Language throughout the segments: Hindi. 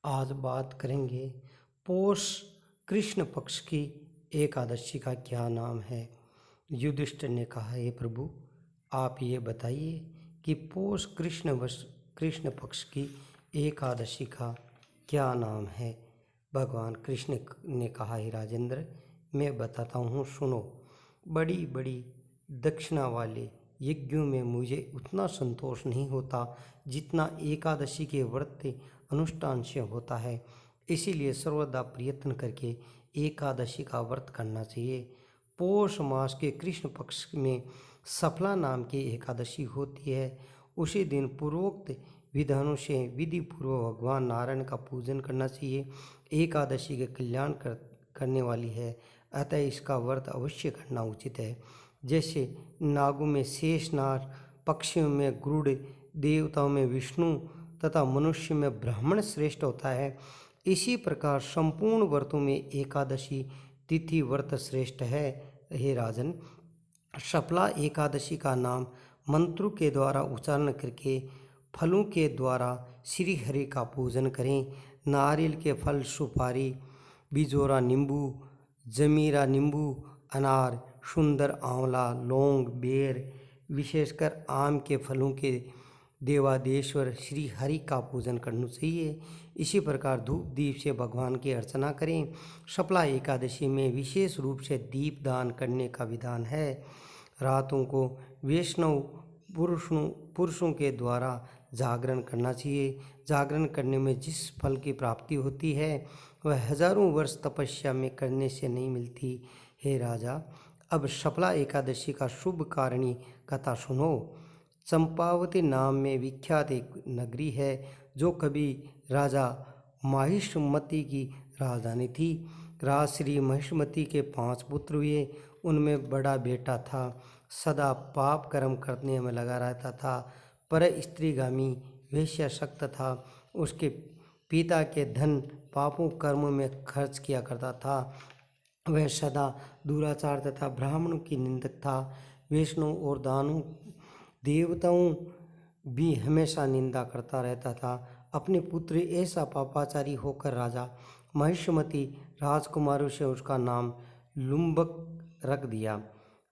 आज बात करेंगे पौष कृष्ण पक्ष की एकादशी का क्या नाम है। युधिष्ठिर ने कहा, हे प्रभु, आप ये बताइए कि पौष कृष्ण पक्ष की एकादशी का क्या नाम है। भगवान कृष्ण ने कहा, हे राजेंद्र, मैं बताता हूँ, सुनो। बड़ी बड़ी दक्षिणा वाले यज्ञों में मुझे उतना संतोष नहीं होता जितना एकादशी के व्रत अनुष्ठान से होता है। इसीलिए सर्वदा प्रयत्न करके एकादशी का व्रत करना चाहिए। पौष मास के कृष्ण पक्ष में सफला नाम की एकादशी होती है। उसी दिन पूर्वोक्त विधानों से विधि पूर्वक भगवान नारायण का पूजन करना चाहिए। एकादशी के कल्याण करने वाली है, अतः इसका व्रत अवश्य करना उचित है। जैसे नागों में शेषनाग, पक्षियों में गरुड़, देवताओं में विष्णु तथा मनुष्य में ब्राह्मण श्रेष्ठ होता है, इसी प्रकार संपूर्ण व्रतों में एकादशी तिथि व्रत श्रेष्ठ है। हे राजन, शपला एकादशी का नाम मंत्रों के द्वारा उच्चारण करके फलों के द्वारा श्री हरि का पूजन करें। नारियल के फल, सुपारी, बिजोरा नींबू, जमीरा नींबू, अनार, सुंदर, आंवला, लौंग, बेर, विशेषकर आम के फलों के देवादेश्वर श्री हरि का पूजन करना चाहिए। इसी प्रकार धूप दीप से भगवान की अर्चना करें। शपला एकादशी में विशेष रूप से दीप दान करने का विधान है। रातों को वैष्णव पुरुषों के द्वारा जागरण करना चाहिए। जागरण करने में जिस फल की प्राप्ति होती है वह हजारों वर्ष तपस्या में करने से नहीं मिलती। हे राजा, अब शपला एकादशी का शुभ कारणी कथा सुनो। चंपावती नाम में विख्यात एक नगरी है जो कभी राजा महिष्मति की राजधानी थी। राजश्री महिष्मति के 5 पुत्र हुए। उनमें बड़ा बेटा था, सदा पाप कर्म करने में लगा रहता था, पर स्त्रीगामी वेश्याशक्त था। उसके पिता के धन पापों कर्मों में खर्च किया करता था। वह सदा दुराचार तथा ब्राह्मणों की निंदक था। वैष्णव और दानों देवताओं भी हमेशा निंदा करता रहता था। अपने पुत्र ऐसा पापाचारी होकर राजा महिष्मति राजकुमारों से उसका नाम लुम्बक रख दिया।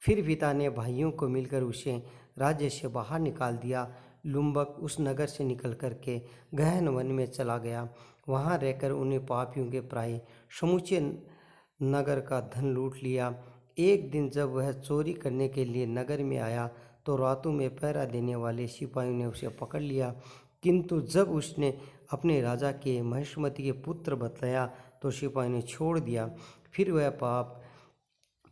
फिर पिता ने भाइयों को मिलकर उसे राज्य से बाहर निकाल दिया। लुम्बक उस नगर से निकल करके गहन वन में चला गया। वहाँ रहकर उन्हें पापियों के प्राय समूचे नगर का धन लूट लिया। एक दिन जब वह चोरी करने के लिए नगर में आया तो रातों में पहरा देने वाले सिपाहियों ने उसे पकड़ लिया। किंतु जब उसने अपने राजा के महिष्मति के पुत्र बतलाया तो सिपाहियों ने छोड़ दिया। फिर वह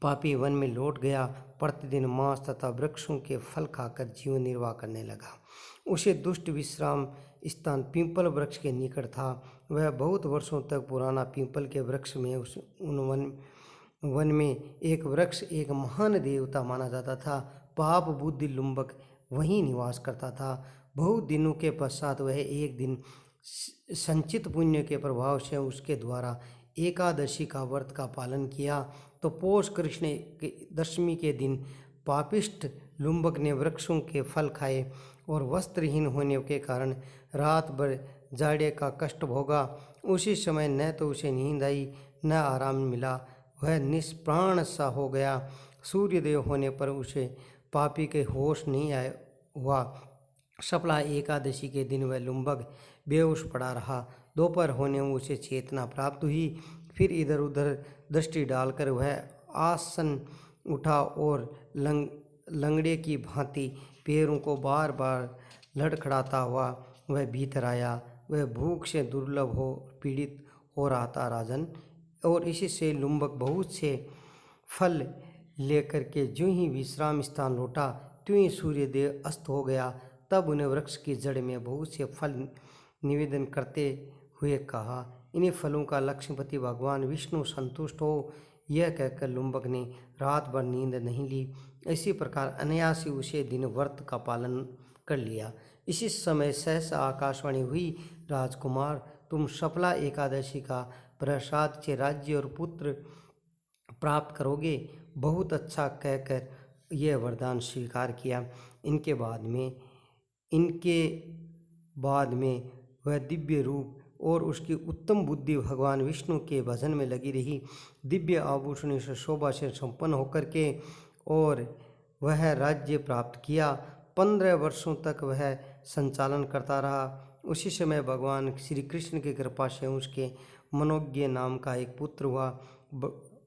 पापी वन में लौट गया। प्रतिदिन मांस तथा वृक्षों के फल खाकर जीवन निर्वाह करने लगा। उसे दुष्ट विश्राम स्थान पीपल वृक्ष के निकट था। वह बहुत वर्षों तक पुराना पीपल के वृक्ष में वन में एक वृक्ष एक महान देवता माना जाता था। पाप बुद्धि लुम्बक वहीं निवास करता था। बहुत दिनों के पश्चात वह एक दिन संचित पुण्य के प्रभाव से उसके द्वारा एकादशी का व्रत का पालन किया तो पौष कृष्ण दशमी के दिन पापिष्ठ लुम्बक ने वृक्षों के फल खाए और वस्त्रहीन होने के कारण रात भर जाड़े का कष्ट भोगा। उसी समय न तो उसे नींद आई न आराम मिला। वह निष्प्राण सा हो गया। सूर्योदय होने पर उसे पापी के होश नहीं हुआ। शपला एकादशी के दिन वह लुम्बक बेहोश पड़ा रहा। दोपहर होने में उसे चेतना प्राप्त हुई। फिर इधर उधर दृष्टि डालकर वह आसन उठा और लंगड़े की भांति पैरों को बार बार लड़खड़ाता हुआ वह भीतर आया। वह भूख से दुर्लभ हो पीड़ित हो रहा था राजन, और इसी से लुम्बक बहुत से फल लेकर के जो ही विश्राम स्थान लौटा त्यों ही सूर्योदय अस्त हो गया। तब उन्हें वृक्ष की जड़ में बहुत से फल निवेदन करते हुए कहा, इन्हीं फलों का लक्ष्मीपति भगवान विष्णु संतुष्ट हो। यह कहकर लुम्बक ने रात भर नींद नहीं ली। इसी प्रकार अनायास ही उसे दिन व्रत का पालन कर लिया। इसी समय सहसा आकाशवाणी हुई, राजकुमार, तुम शपला एकादशी का प्रसाद से राज्य और पुत्र प्राप्त करोगे। बहुत अच्छा कहकर यह वरदान स्वीकार किया। इनके बाद में वह दिव्य रूप और उसकी उत्तम बुद्धि भगवान विष्णु के भजन में लगी रही। दिव्य आभूषणों से शोभा से संपन्न होकर के और वह राज्य प्राप्त किया। 15 वर्षों तक वह संचालन करता रहा। उसी समय भगवान श्री कृष्ण की कृपा से उसके मनोज्ञ नाम का एक पुत्र हुआ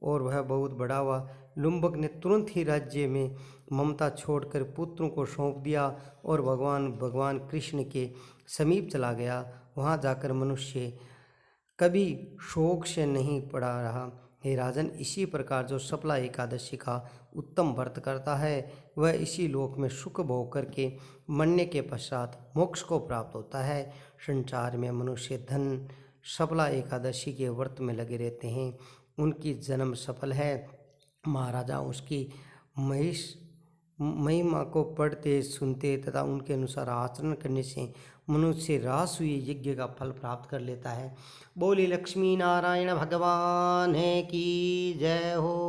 और वह बहुत बड़ा हुआ। लुम्बक ने तुरंत ही राज्य में ममता छोड़कर पुत्रों को सौंप दिया और भगवान कृष्ण के समीप चला गया। वहाँ जाकर मनुष्य कभी शोक से नहीं पड़ा रहा। हे राजन, इसी प्रकार जो सफला एकादशी का उत्तम व्रत करता है वह इसी लोक में सुख भोग करके मरने के पश्चात मोक्ष को प्राप्त होता है। संसार में मनुष्य धन सफला एकादशी के व्रत में लगे रहते हैं, उनकी जन्म सफल है। महाराजा उसकी महिमा को पढ़ते सुनते तथा उनके अनुसार आचरण करने से मनुष्य रास हुए यज्ञ का फल प्राप्त कर लेता है। बोली लक्ष्मी नारायण भगवान है की जय हो।